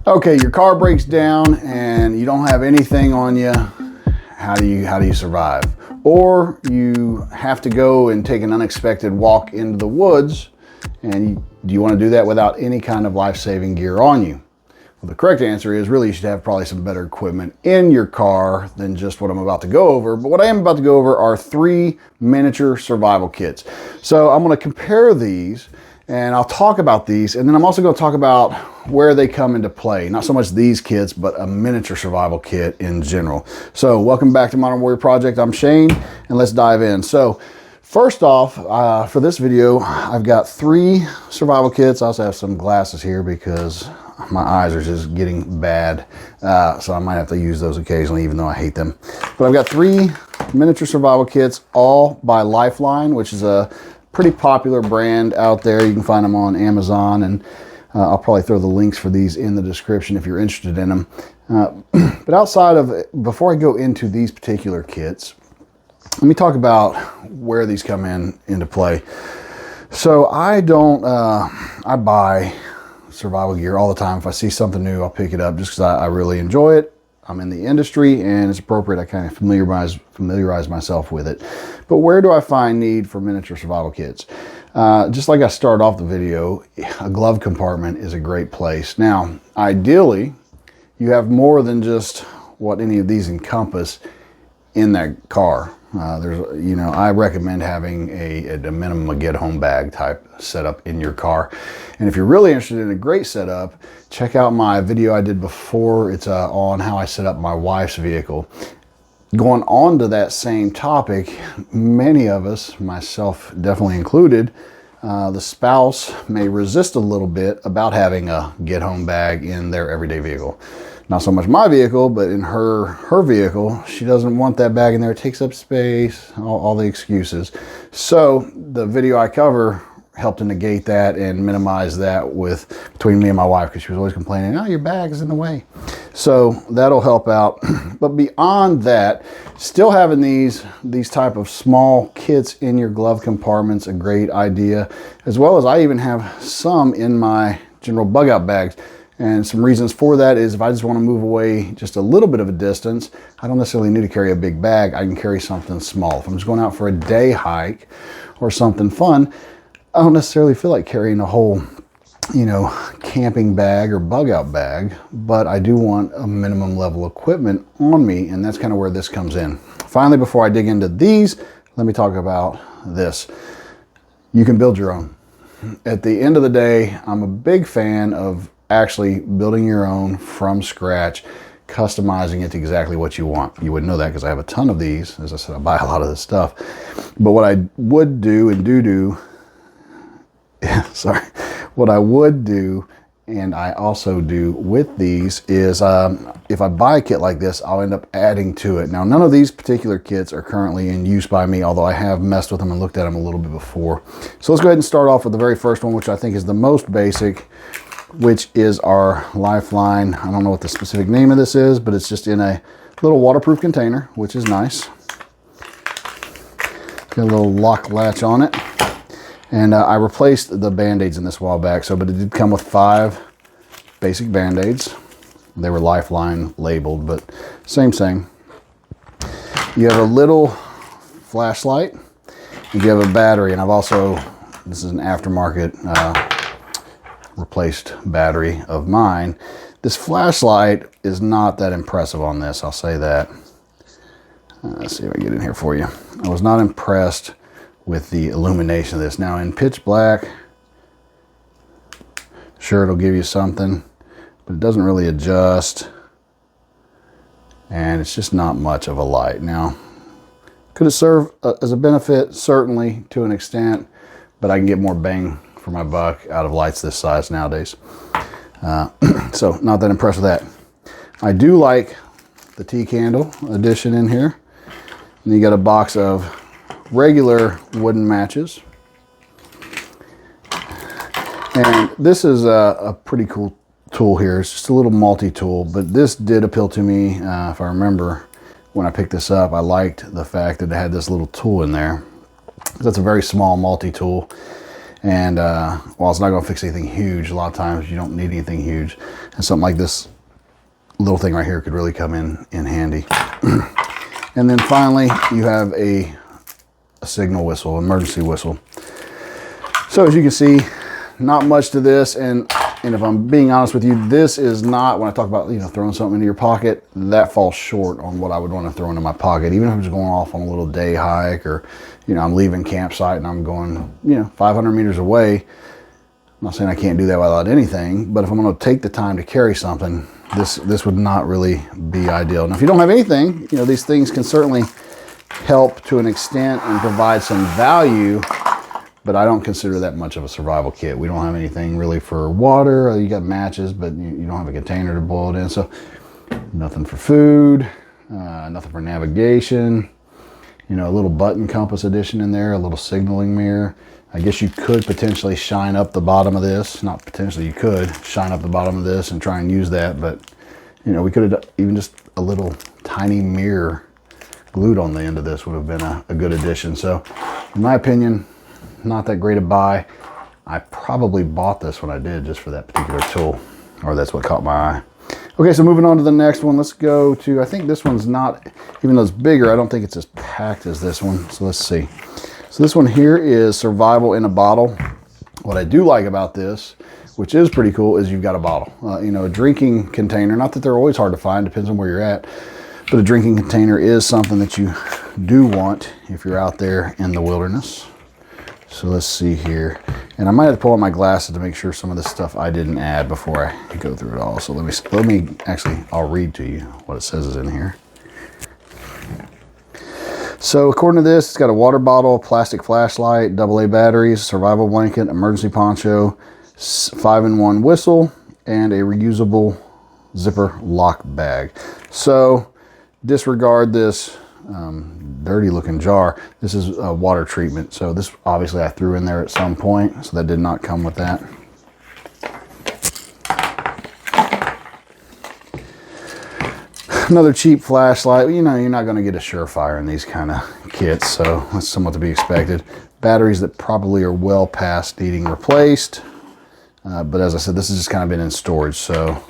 Okay, your car breaks down and you don't have anything on you. How do you survive? Or you have to go and take an unexpected walk into the woods, and do you want to do that without any kind of life-saving gear on you? Well, the correct answer is really you should have probably some better equipment in your car than just what I'm about to go over. But what I am about to go over are 3 miniature survival kits. So I'm going to compare these, and I'll talk about these, and then I'm also going to talk about where they come into play. Not so much these kits, but a miniature survival kit in general. So welcome back to Modern Warrior Project. I'm Shane, and let's dive in. So first off, for this video, I've got 3 survival kits. I also have some glasses here because my eyes are just getting bad. So I might have to use those occasionally, even though I hate them. But I've got 3 miniature survival kits, all by Lifeline, which is a pretty popular brand out there. You can find them on Amazon, and I'll probably throw the links for these in the description if you're interested in them. But outside of, before I go into these particular kits, let me talk about where these come into play. So I buy survival gear all the time. If I see something new, I'll pick it up just because I really enjoy it. I'm in the industry and it's appropriate I kind of familiarize myself with it. But where do I find need for miniature survival kits? Just like I started off the video, a glove compartment is a great place. Now, ideally, you have more than just what any of these encompass in that car. I recommend having a minimum a get home bag type setup in your car. And if you're really interested in a great setup, check out my video I did before. It's on how I set up my wife's vehicle. Going on to that same topic, many of us, myself definitely included, the spouse may resist a little bit about having a get home bag in their everyday vehicle. Not so much my vehicle, but in her vehicle, she doesn't want that bag in there. It takes up space, all the excuses. So the video I cover helped to negate that and minimize that between me and my wife, because she was always complaining, oh, your bag is in the way. So that'll help out. But beyond that, still having these type of small kits in your glove compartment's a great idea, as well as I even have some in my general bug out bags. And some reasons for that is if I just want to move away just a little bit of a distance, I don't necessarily need to carry a big bag. I can carry something small. If I'm just going out for a day hike or something fun, I don't necessarily feel like carrying a whole, camping bag or bug out bag, but I do want a minimum level equipment on me, and that's kind of where this comes in. Finally, before I dig into these, let me talk about this. You can build your own. At the end of the day, I'm a big fan of actually building your own from scratch, customizing it to exactly what you want. You wouldn't know that because I have a ton of these. As I said, I buy a lot of this stuff. But what I would do and what I would do and I also do with these is if I buy a kit like this, I'll end up adding to it. Now, none of these particular kits are currently in use by me, although I have messed with them and looked at them a little bit before. So let's go ahead and start off with the very first one, which I think is the most basic, which is our Lifeline. I don't know what the specific name of this is, but it's just in a little waterproof container, which is nice. Got a little lock latch on it. And I replaced the Band-Aids in this a while back, but it did come with 5 basic Band-Aids. They were Lifeline labeled, but same. You have a little flashlight, and you have a battery, and this is an aftermarket replaced battery of mine. This flashlight is not that impressive on this, I'll say that. Let's see if I can get in here for you. I was not impressed with the illumination of this. Now in pitch black, sure, it'll give you something, but it doesn't really adjust, and it's just not much of a light. Now, could it serve as a benefit? Certainly, to an extent, but I can get more bang for my buck out of lights this size nowadays. So not that impressed with that. I do like the tea candle edition in here. And you got a box of regular wooden matches. And this is a pretty cool tool here. It's just a little multi-tool, but this did appeal to me. If I remember when I picked this up, I liked the fact that it had this little tool in there. That's a very small multi-tool. And while it's not going to fix anything huge, a lot of times you don't need anything huge. And something like this little thing right here could really come in handy. And then finally, you have a signal whistle, emergency whistle. So as you can see, not much to this. And if I'm being honest with you, this is not, when I talk about, you know, throwing something into your pocket, that falls short on what I would want to throw into my pocket. Even if I'm just going off on a little day hike, or, you know, I'm leaving campsite and I'm going, you know, 500 meters away. I'm not saying I can't do that without anything, but if I'm going to take the time to carry something, this would not really be ideal. Now, if you don't have anything, you know, these things can certainly help to an extent and provide some value, but I don't consider that much of a survival kit. We don't have anything really for water. You got matches, but you don't have a container to boil it in. So nothing for food, nothing for navigation. You know, a little button compass addition in there, a little signaling mirror. I guess you could potentially shine up the bottom of this. Not potentially, you could shine up the bottom of this and try and use that. But, you know, we could have even just a little tiny mirror glued on the end of this would have been a good addition. So in my opinion, not that great a buy. I probably bought this when I did just for that particular tool, or that's what caught my eye. Okay, so moving on to the next one, let's go to, I think this one's not, even though it's bigger, I don't think it's as packed as this one. So let's see. So this one here is survival in a bottle. What I do like about this, which is pretty cool, is you've got a bottle. You know, a drinking container, not that they're always hard to find, depends on where you're at, but a drinking container is something that you do want if you're out there in the wilderness. So let's see here. And I might have to pull out my glasses to make sure some of this stuff I didn't add before I go through it all. So let me actually, I'll read to you what it says is in here. So according to this, it's got a water bottle, plastic flashlight, AA batteries, survival blanket, emergency poncho, 5-in-1 whistle, and a reusable zipper lock bag. So disregard this dirty looking jar. This is a water treatment. So this obviously I threw in there at some point, so that did not come with that. Another cheap flashlight. You know, you're not going to get a Surefire in these kind of kits, so that's somewhat to be expected. Batteries that probably are well past needing replaced. But as I said, this has just kind of been in storage, so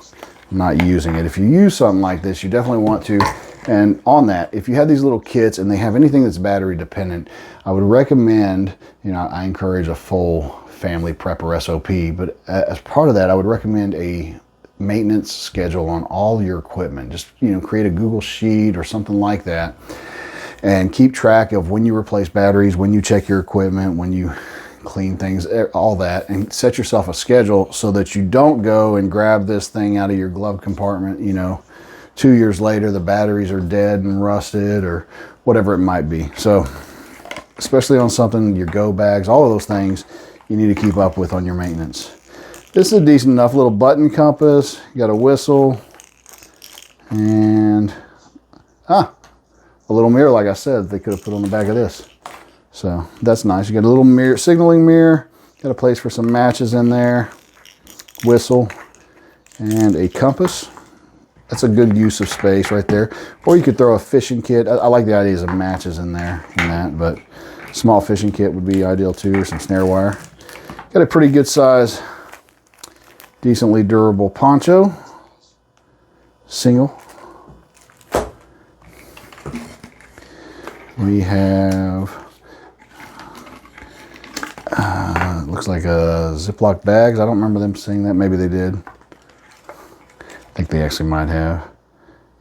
I'm not using it. If you use something like this, you definitely want to. And on that, if you have these little kits and they have anything that's battery dependent, I would recommend, you know, I encourage a full family prepper SOP, but as part of that, I would recommend a maintenance schedule on all your equipment. Just, you know, create a Google sheet or something like that and keep track of when you replace batteries, when you check your equipment, when you clean things, all that, and set yourself a schedule so that you don't go and grab this thing out of your glove compartment, you know, 2 years later, the batteries are dead and rusted or whatever it might be. So especially on something, your go bags, all of those things you need to keep up with on your maintenance. This is a decent enough little button compass. You got a whistle and a little mirror, like I said, they could have put on the back of this. So that's nice. You got a little mirror, signaling mirror, got a place for some matches in there, whistle, and a compass. That's a good use of space right there. Or you could throw a fishing kit. I like the ideas of matches in there and that, but small fishing kit would be ideal too, or some snare wire. Got a pretty good size, decently durable poncho, single. We have, looks like a Ziploc bags. I don't remember them saying that. Maybe they did. I think they actually might have.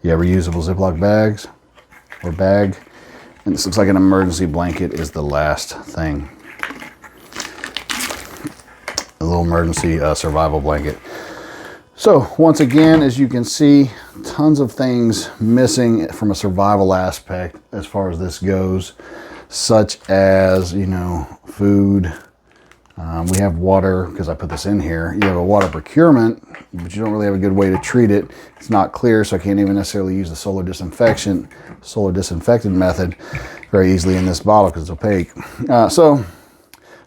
Yeah, reusable Ziploc bags or bag. And this looks like an emergency blanket is the last thing. A little emergency survival blanket. So once again, as you can see, tons of things missing from a survival aspect as far as this goes, such as, you know, food. We have water, because I put this in here. You have a water procurement, but you don't really have a good way to treat it. It's not clear, so I can't even necessarily use the solar disinfectant method very easily in this bottle because it's opaque. So a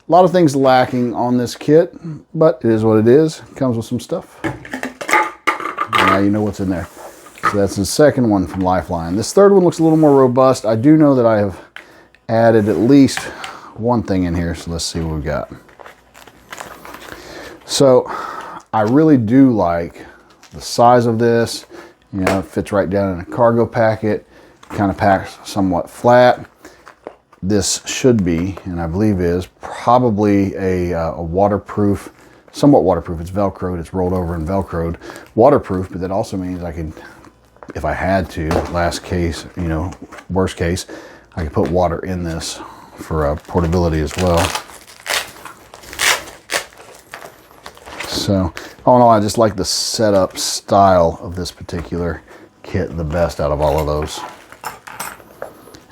lot of things lacking on this kit, but it is what it is. It comes with some stuff. Now you know what's in there. So that's the second one from Lifeline. This third one looks a little more robust. I do know that I have added at least one thing in here, so let's see what we've got. So I really do like the size of this. You know, it fits right down in a cargo packet, kind of packs somewhat flat. This should be, and I believe is, probably a waterproof, somewhat waterproof. It's Velcroed, it's rolled over and Velcroed. Waterproof, but that also means I could, if I had to, last case, you know, worst case, I could put water in this for portability as well. So, all in all, I just like the setup style of this particular kit the best out of all of those.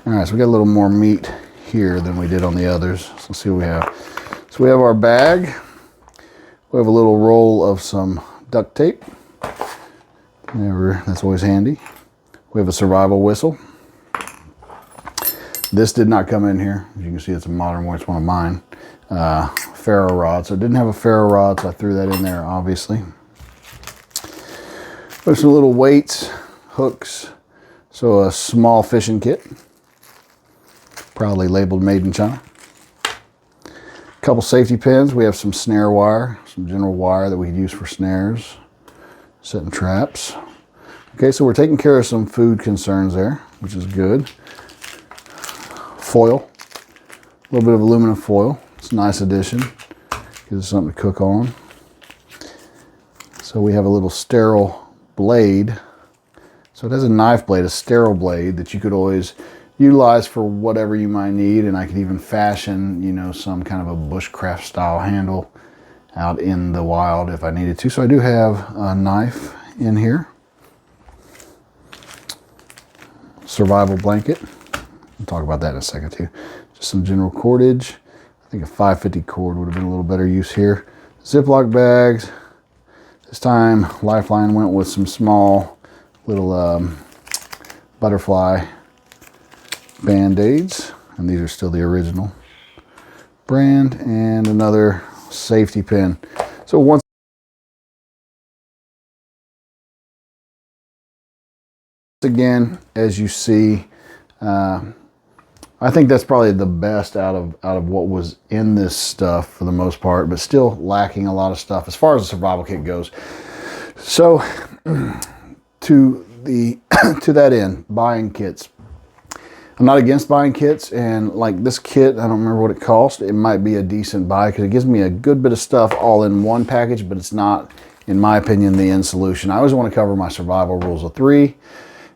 All right, so we got a little more meat here than we did on the others. So let's see what we have. So we have our bag. We have a little roll of some duct tape. That's always handy. We have a survival whistle. This did not come in here. As you can see, it's a modern one. It's one of mine. Ferro rod. So it didn't have a ferro rod, so I threw that in there, obviously. There's some little weights, hooks. So a small fishing kit. Proudly labeled Made in China. A couple safety pins. We have some snare wire, some general wire that we could use for snares, setting traps. Okay, so we're taking care of some food concerns there, which is good. Foil, a little bit of aluminum foil. It's a nice addition. Gives us something to cook on. So we have a little sterile blade. So it has a knife blade, a sterile blade that you could always utilize for whatever you might need, and I could even fashion, you know, some kind of a bushcraft style handle out in the wild if I needed to. So I do have a knife in here. Survival blanket. We'll talk about that in a second too. Just some general cordage. I think a 550 cord would have been a little better use here. Ziploc bags. This time Lifeline went with some small little butterfly Band-Aids, and these are still the original brand, and another safety pin. So once again, as you see, I think that's probably the best out of what was in this stuff for the most part, but still lacking a lot of stuff as far as the survival kit goes. So to that end, buying kits. I'm not against buying kits, and like this kit, I don't remember what it cost. It might be a decent buy because it gives me a good bit of stuff all in one package, but it's not, in my opinion, the end solution. I always want to cover my survival rules of 3,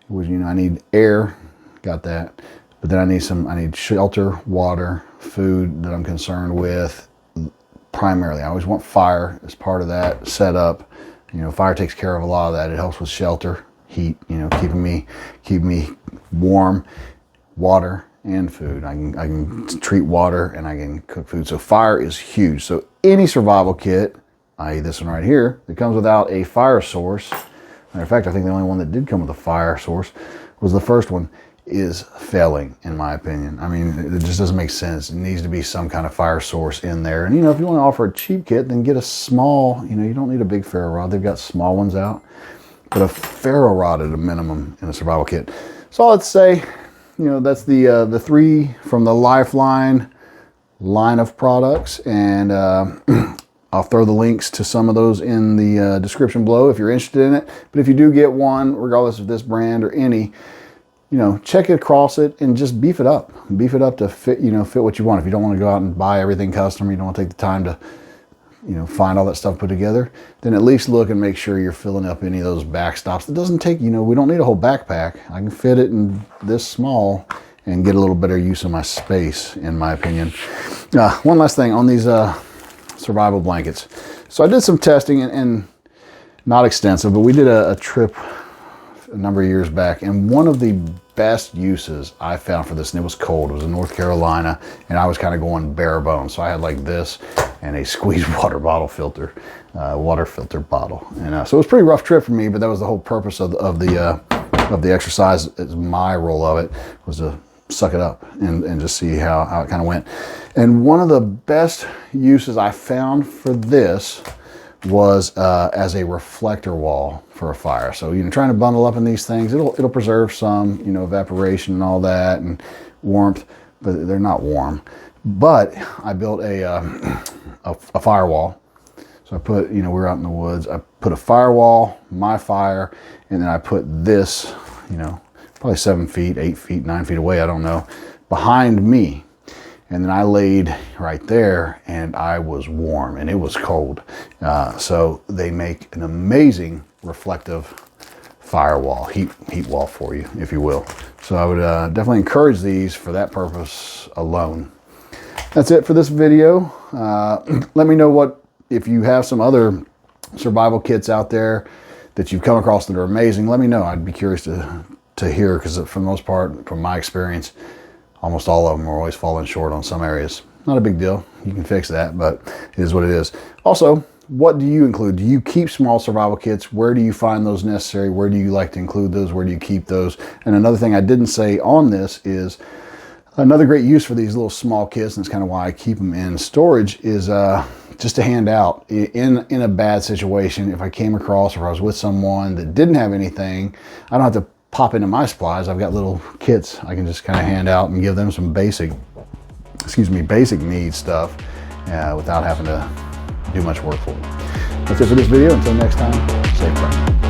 which, you know, I need air, got that, but then I need shelter, water, food that I'm concerned with primarily. I always want fire as part of that setup. You know, fire takes care of a lot of that. It helps with shelter, heat, you know, keep me warm. Water and food. I can treat water and I can cook food. So fire is huge. So any survival kit, i.e. this one right here, that comes without a fire source, matter of fact, I think the only one that did come with a fire source was the first one, is failing, in my opinion. I mean, it just doesn't make sense. It needs to be some kind of fire source in there. And, you know, if you want to offer a cheap kit, then get a small, you know, you don't need a big ferro rod. They've got small ones out, but a ferro rod at a minimum in a survival kit. So let's say, you know, that's the 3 from the Lifeline line of products, and I'll throw the links to some of those in the description below if you're interested in it. But if you do get one, regardless of this brand or any, you know, check it across it and just beef it up. Beef it up to fit, you know, fit what you want. If you don't want to go out and buy everything custom, you don't want to take the time to, you know, find all that stuff put together, then at least look and make sure you're filling up any of those backstops. It doesn't take, you know, we don't need a whole backpack. I can fit it in this small and get a little better use of my space, in my opinion. One last thing on these survival blankets. So I did some testing, and not extensive, but we did a trip a number of years back, and one of the best uses I found for this, and it was cold, it was in North Carolina, and I was kind of going bare bones. So I had like this and a squeezed water bottle filter, water filter bottle. And so it was a pretty rough trip for me, but that was the whole purpose of the exercise. Is my role of it was to suck it up and just see how it kind of went. And one of the best uses I found for this was as a reflector wall for a fire. So, you know, trying to bundle up in these things, it'll preserve some, you know, evaporation and all that and warmth, but they're not warm. But I built a firewall. So I put, you know, we're out in the woods. I put a firewall, my fire, and then I put this, you know, probably 7 feet, 8 feet, 9 feet away, I don't know, behind me. And then I laid right there, and I was warm, and it was cold. So they make an amazing reflective firewall, heat wall for you, if you will. So I would definitely encourage these for that purpose alone. That's it for this video. Let me know if you have some other survival kits out there that you've come across that are amazing. Let me know. I'd be curious to hear, because for the most part, from my experience, almost all of them are always falling short on some areas. Not a big deal. You can fix that, but it is what it is. Also, what do you include? Do you keep small survival kits? Where do you find those necessary? Where do you like to include those? Where do you keep those? And another thing I didn't say on this is another great use for these little small kits, and it's kind of why I keep them in storage, is just to hand out in a bad situation. If I came across, or if I was with someone that didn't have anything, I don't have to pop into my supplies. I've got little kits I can just kind of hand out and give them some basic need stuff without having to do much work for them. That's it for this video. Until next time, safe prep.